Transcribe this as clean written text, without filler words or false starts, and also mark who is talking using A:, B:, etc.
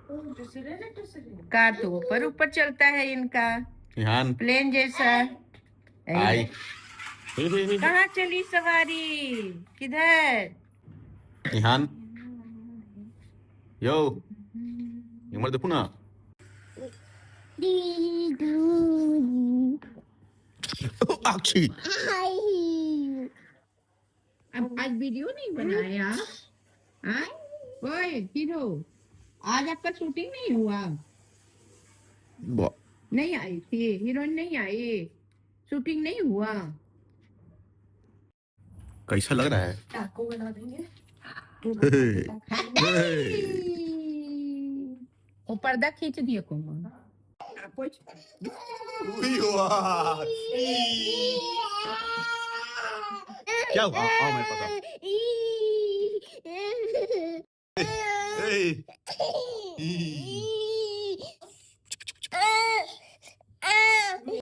A: Car तो ऊपर ऊपर चलता है इनका,
B: Ihan.
A: प्लेन जैसा।
B: Ay.
A: कहाँ चली सवारी, किधर?
B: Ihan. Yo. Yang mana tu pun nak? Akshi.
A: अब आज वीडियो नहीं बनाया? हाँ? ओए किधो, आज आपका शूटिंग नहीं हुआ?
B: Bo.
A: नहीं आई थी हीरोइन, नहीं आई, शूटिंग नहीं हुआ?
B: कैसा लग रहा है?
C: आपको बना देंगे।
A: वो पर्दा खींच दिया कोमल।
B: क्या हुआ? आओ मेरे पास आओ। Hey.